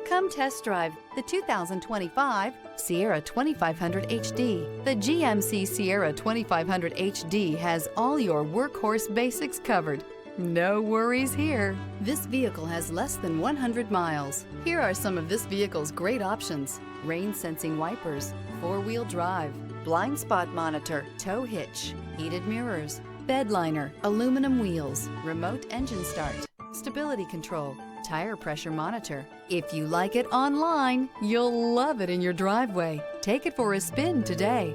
Come test drive the 2025 Sierra 2500 HD. The GMC Sierra 2500 HD has all your workhorse basics covered. No worries here. This vehicle has less than 100 miles. Here are some of this vehicle's great options: rain sensing wipers, four-wheel drive, blind spot monitor, tow hitch, heated mirrors, bed liner, aluminum wheels, remote engine start, stability control, tire pressure monitor. If you like it online, you'll love it in your driveway. Take it for a spin today.